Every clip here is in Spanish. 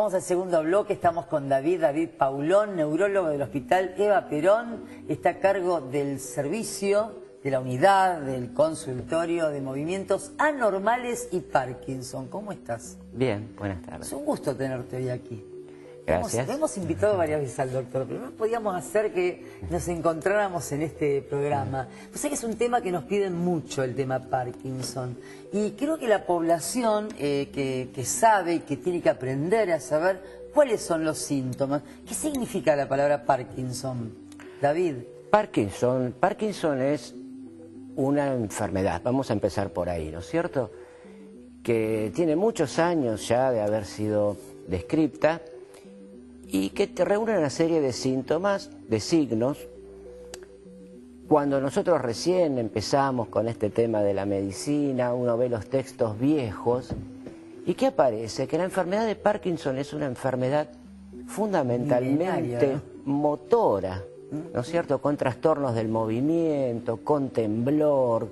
Vamos al segundo bloque, estamos con David Paulón, neurólogo del Hospital Eva Perón. Está a cargo del servicio, de la unidad, del consultorio de movimientos anormales y Parkinson. ¿Cómo estás? Bien, buenas tardes. Es un gusto tenerte hoy aquí. Gracias. Hemos invitado varias veces al doctor, pero no podíamos hacer que nos encontráramos en este programa. Pues sé que es un tema que nos piden mucho, el tema Parkinson. Y creo que la población que sabe y que tiene que aprender a saber cuáles son los síntomas. ¿Qué significa la palabra Parkinson, David? Parkinson es una enfermedad, vamos a empezar por ahí, ¿no es cierto? Que tiene muchos años ya de haber sido descripta y que te reúne una serie de síntomas, de signos. Cuando nosotros recién empezamos con este tema de la medicina, uno ve los textos viejos y ¿qué aparece? Que la enfermedad de Parkinson es una enfermedad fundamentalmente motora, ¿no es cierto? Con trastornos del movimiento, con temblor,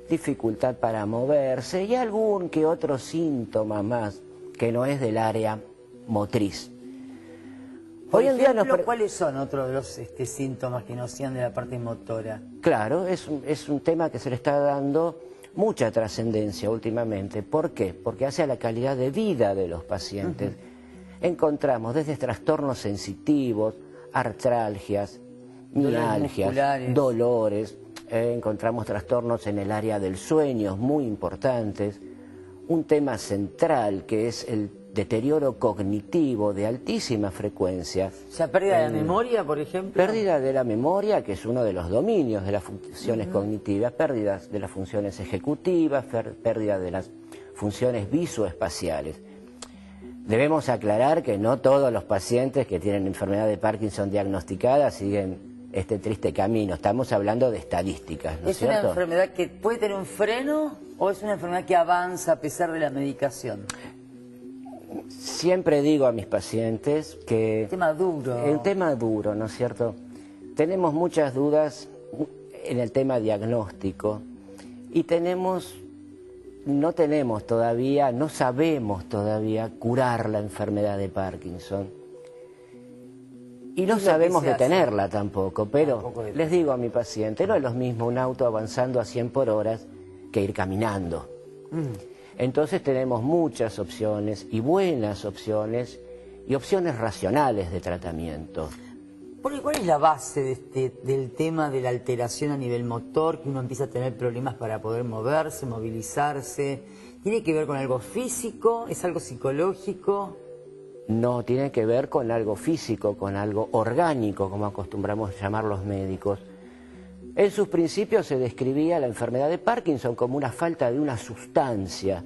dificultad para moverse y algún que otro síntoma más que no es del área motriz. Por ejemplo, ¿cuáles son otros de los síntomas que no sean de la parte motora? Claro, es un tema que se le está dando mucha trascendencia últimamente. ¿Por qué? Porque hace a la calidad de vida de los pacientes. Encontramos desde trastornos sensitivos, artralgias, mialgias, dolores, encontramos trastornos en el área del sueño muy importantes. Un tema central que es el deterioro cognitivo de altísima frecuencia. O sea, pérdida de la memoria, por ejemplo. Pérdida de la memoria, que es uno de los dominios de las funciones cognitivas, pérdidas de las funciones ejecutivas, pérdida de las funciones visoespaciales. Debemos aclarar que no todos los pacientes que tienen enfermedad de Parkinson diagnosticada siguen este triste camino. Estamos hablando de estadísticas, ¿no es cierto? ¿Es una enfermedad que puede tener un freno o es una enfermedad que avanza a pesar de la medicación? Siempre digo a mis pacientes que... tema duro. El tema duro, ¿no es cierto? Tenemos muchas dudas en el tema diagnóstico y no sabemos todavía curar la enfermedad de Parkinson. Y no sabemos detenerla tampoco, pero les digo a mi paciente, no es lo mismo un auto avanzando a 100 por hora que ir caminando. Entonces tenemos muchas opciones y buenas opciones y opciones racionales de tratamiento. ¿Cuál es la base del tema de la alteración a nivel motor? Que uno empieza a tener problemas para poder moverse, movilizarse. ¿Tiene que ver con algo físico? ¿Es algo psicológico? No, tiene que ver con algo físico, con algo orgánico, como acostumbramos llamar los médicos. En sus principios se describía la enfermedad de Parkinson como una falta de una sustancia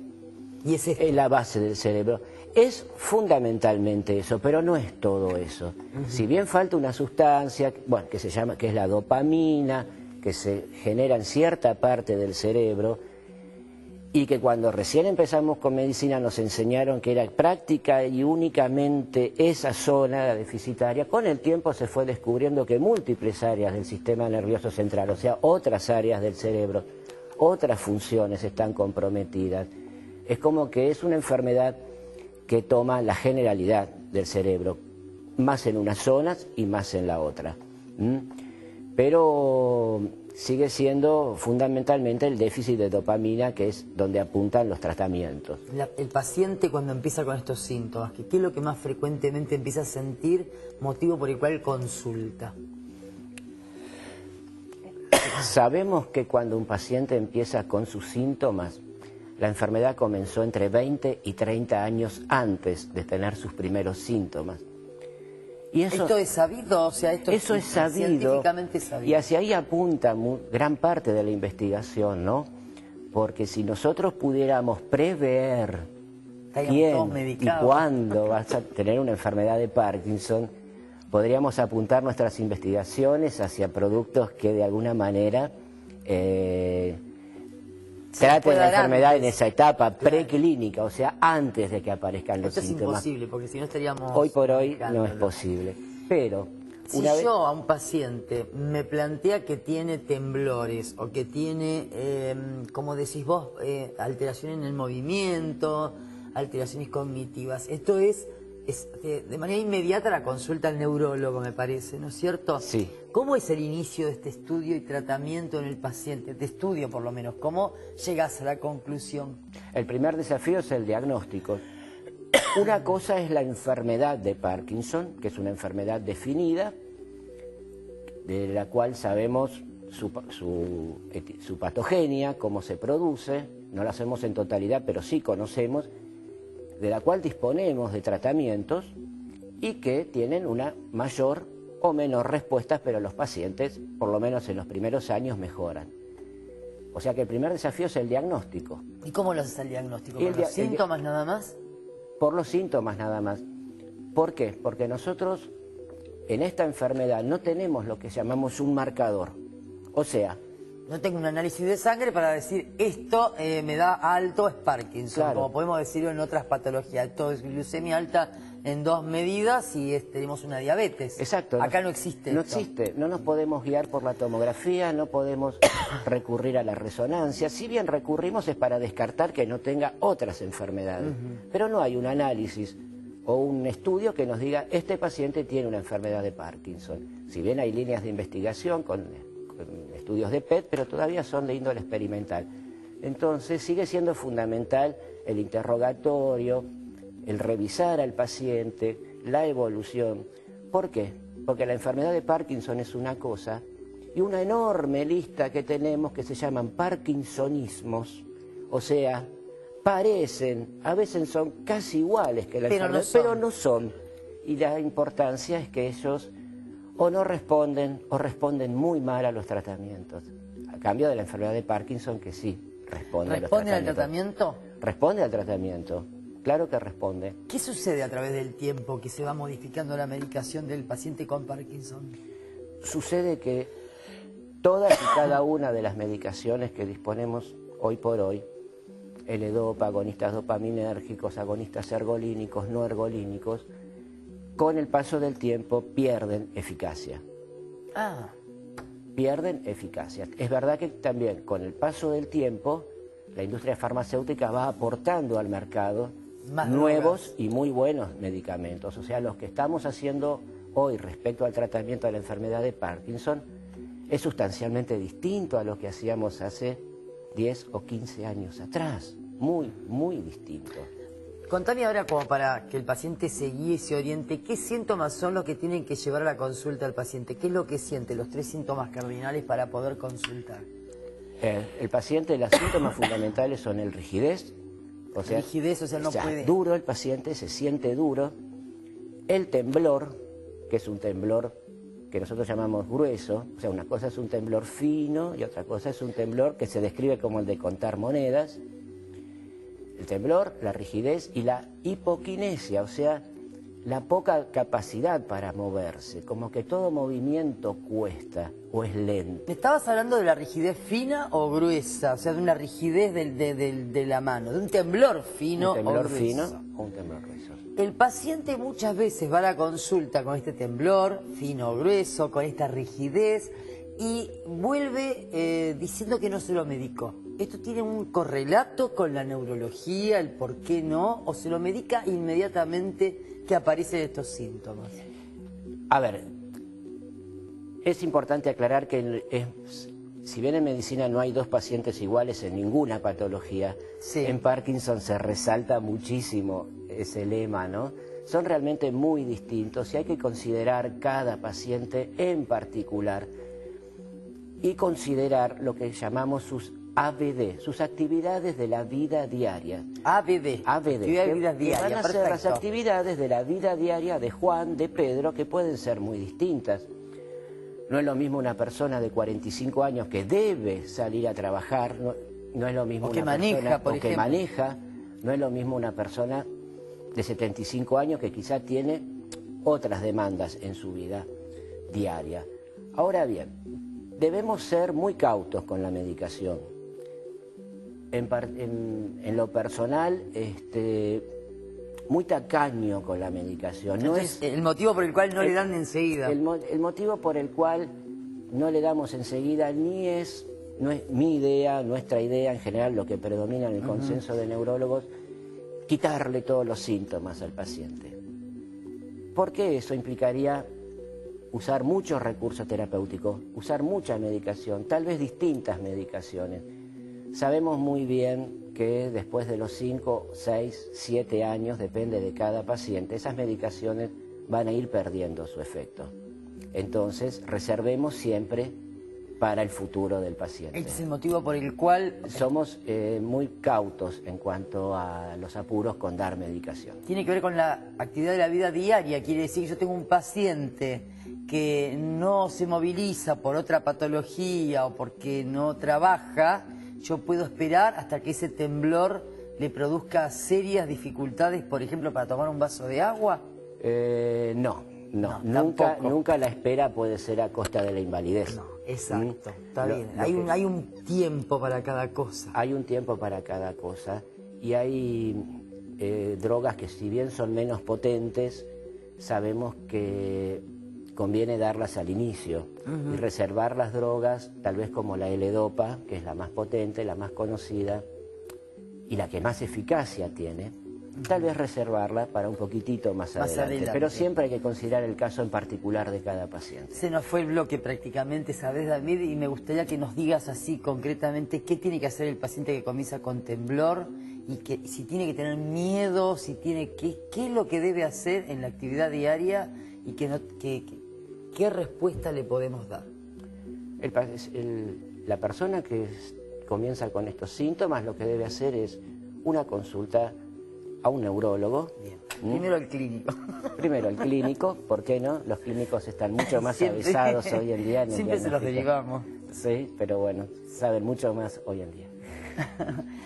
en la base del cerebro. Es fundamentalmente eso, pero no es todo eso. Si bien falta una sustancia, bueno, que es la dopamina, que se genera en cierta parte del cerebro, y que cuando recién empezamos con medicina nos enseñaron que era práctica y únicamente esa zona deficitaria, con el tiempo se fue descubriendo que múltiples áreas del sistema nervioso central, o sea, otras áreas del cerebro, otras funciones están comprometidas. Es como que es una enfermedad que toma la generalidad del cerebro, más en unas zonas y más en la otra. Pero sigue siendo fundamentalmente el déficit de dopamina, que es donde apuntan los tratamientos. El paciente cuando empieza con estos síntomas, ¿qué es lo que más frecuentemente empieza a sentir, motivo por el cual consulta? Sabemos que cuando un paciente empieza con sus síntomas, la enfermedad comenzó entre 20 y 30 años antes de tener sus primeros síntomas. Y ¿Esto es sabido? O sea, eso es sabido, científicamente sabido. Y hacia ahí apunta gran parte de la investigación, ¿no? Porque si nosotros pudiéramos prever quién y cuándo vas a tener una enfermedad de Parkinson, podríamos apuntar nuestras investigaciones hacia productos que de alguna manera traten la enfermedad en esa etapa preclínica, o sea, antes de que aparezcan los síntomas. Esto es imposible, porque si no estaríamos... Hoy por hoy no es posible, pero... Si yo a un paciente me plantea que tiene temblores o que tiene, como decís vos, alteración en el movimiento, alteraciones cognitivas, esto es es de manera inmediata la consulta al neurólogo, me parece, ¿no es cierto? Sí. ¿Cómo es el inicio de este estudio y tratamiento en el paciente? De estudio, por lo menos. ¿Cómo llegas a la conclusión? El primer desafío es el diagnóstico. Una cosa es la enfermedad de Parkinson, que es una enfermedad definida, de la cual sabemos su patogenia, cómo se produce, no la sabemos en totalidad, pero sí conocemos, de la cual disponemos de tratamientos y que tienen una mayor o menor respuesta, pero los pacientes, por lo menos en los primeros años, mejoran. O sea que el primer desafío es el diagnóstico. ¿Y cómo lo haces el diagnóstico? ¿Con los síntomas nada más? Por los síntomas nada más. ¿Por qué? Porque nosotros en esta enfermedad no tenemos lo que llamamos un marcador. O sea, no tengo un análisis de sangre para decir esto me da alto, es Parkinson, claro, como podemos decirlo en otras patologías. Esto es glucemia alta en 2 medidas y tenemos una diabetes. Exacto. Acá no existe No esto. existe, no nos podemos guiar por la tomografía, no podemos recurrir a la resonancia. Si bien recurrimos es para descartar que no tenga otras enfermedades. Pero no hay un análisis o un estudio que nos diga este paciente tiene una enfermedad de Parkinson. Si bien hay líneas de investigación con estudios de PET, pero todavía son de índole experimental. Entonces sigue siendo fundamental el interrogatorio, el revisar al paciente, la evolución. ¿Por qué? Porque la enfermedad de Parkinson es una cosa y una enorme lista que tenemos que se llaman parkinsonismos, o sea, parecen, a veces son casi iguales que la enfermedad, pero no son. Y la importancia es que ellos o no responden o responden muy mal a los tratamientos. A cambio de la enfermedad de Parkinson, que sí responde a los tratamientos. ¿Responde al tratamiento? Responde al tratamiento, claro que responde. ¿Qué sucede a través del tiempo que se va modificando la medicación del paciente con Parkinson? Sucede que todas y cada una de las medicaciones que disponemos hoy por hoy, L-Dopa, agonistas dopaminérgicos, agonistas ergolínicos, no ergolínicos, con el paso del tiempo pierden eficacia. Ah. Pierden eficacia. Es verdad que también con el paso del tiempo la industria farmacéutica va aportando al mercado nuevos y muy buenos medicamentos. O sea, los que estamos haciendo hoy respecto al tratamiento de la enfermedad de Parkinson es sustancialmente distinto a lo que hacíamos hace 10 o 15 años atrás. Muy, muy distinto. Contame ahora, como para que el paciente se guíe y se oriente, ¿qué síntomas son los que tienen que llevar a la consulta al paciente? ¿Qué es lo que siente? Los 3 síntomas cardinales para poder consultar. El paciente, los síntomas fundamentales son el rigidez, o sea, no puede. Duro el paciente, se siente duro. El temblor, que es un temblor que nosotros llamamos grueso, o sea, una cosa es un temblor fino y otra cosa es un temblor que se describe como el de contar monedas. El temblor, la rigidez y la hipoquinesia, o sea, la poca capacidad para moverse, como que todo movimiento cuesta o es lento. ¿Me estabas hablando de la rigidez fina o gruesa? O sea, de una rigidez de la mano, de un temblor fino o grueso. Un temblor fino o un temblor grueso. El paciente muchas veces va a la consulta con este temblor fino o grueso, con esta rigidez, y vuelve diciendo que no se lo medicó. ¿Esto tiene un correlato con la neurología, el por qué no? ¿O se lo medica inmediatamente que aparecen estos síntomas? A ver, es importante aclarar que si bien en medicina no hay 2 pacientes iguales en ninguna patología, sí, en Parkinson se resalta muchísimo ese lema, ¿no? Son realmente muy distintos y hay que considerar cada paciente en particular y considerar lo que llamamos sus ABD, sus actividades de la vida diaria. ABD, actividades de vida diaria, van a ser las actividades de la vida diaria de Juan, de Pedro, que pueden ser muy distintas. No es lo mismo una persona de 45 años que debe salir a trabajar, no es lo mismo que maneja, por ejemplo. No es lo mismo una persona de 75 años que quizá tiene otras demandas en su vida diaria. Ahora bien, debemos ser muy cautos con la medicación. En lo personal, muy tacaño con la medicación. Entonces, el motivo por el cual no le dan enseguida. El motivo por el cual no le damos enseguida no es mi idea, nuestra idea en general, lo que predomina en el consenso de neurólogos, quitarle todos los síntomas al paciente. porque eso implicaría usar muchos recursos terapéuticos, usar mucha medicación, tal vez distintas medicaciones. Sabemos muy bien que después de los 5, 6, 7 años, depende de cada paciente, esas medicaciones van a ir perdiendo su efecto. Entonces, reservemos siempre para el futuro del paciente. Este es el motivo por el cual... Somos muy cautos en cuanto a los apuros con dar medicación. Tiene que ver con la actividad de la vida diaria, quiere decir que yo tengo un paciente que no se moviliza por otra patología o porque no trabaja, yo puedo esperar hasta que ese temblor le produzca serias dificultades, por ejemplo, para tomar un vaso de agua. No, nunca la espera puede ser a costa de la invalidez. No, exacto, está bien. Hay un tiempo para cada cosa. Hay un tiempo para cada cosa y hay drogas que, si bien son menos potentes, sabemos que conviene darlas al inicio y reservar las drogas, tal vez como la L-Dopa, que es la más potente, la más conocida y la que más eficacia tiene. Tal vez reservarla para un poquitito más adelante, pero siempre hay que considerar el caso en particular de cada paciente. Se nos fue el bloque prácticamente, ¿sabes, David? Y me gustaría que nos digas así concretamente qué tiene que hacer el paciente que comienza con temblor y que si tiene que tener miedo, si tiene qué es lo que debe hacer en la actividad diaria y qué respuesta le podemos dar. La persona que comienza con estos síntomas lo que debe hacer es una consulta a un neurólogo. Bien. Primero al clínico. Primero al clínico, ¿por qué no? Los clínicos están mucho más avisados hoy en día. Siempre se los derivamos. Sí, pero bueno, saben mucho más hoy en día.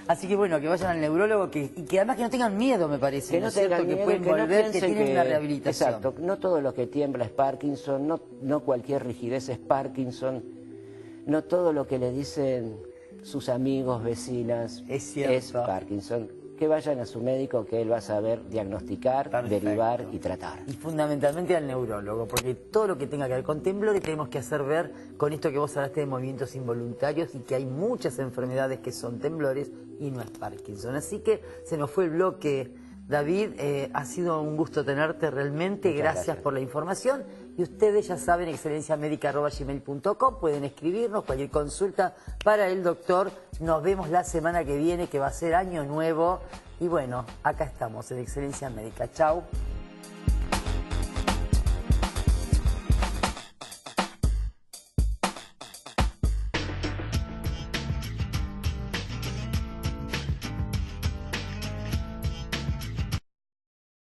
Así que bueno, que vayan al neurólogo y que además que no tengan miedo, me parece. Que no tengan miedo, que pueden volver, que tienen una rehabilitación. Exacto, no todo lo que tiembla es Parkinson, no cualquier rigidez es Parkinson, no todo lo que le dicen sus amigos, vecinas es Parkinson. Que vayan a su médico, que él va a saber diagnosticar, derivar y tratar. Y fundamentalmente al neurólogo, porque todo lo que tenga que ver con temblores tenemos que hacer ver con esto que vos hablaste de movimientos involuntarios y que hay muchas enfermedades que son temblores y no es Parkinson. Así que se nos fue el bloque, David. Ha sido un gusto tenerte realmente. Gracias por la información. Y ustedes ya saben, excelenciamedica@gmail.com, pueden escribirnos cualquier consulta para el doctor. Nos vemos la semana que viene, que va a ser año nuevo. Y bueno, acá estamos en Excelencia Médica. Chau.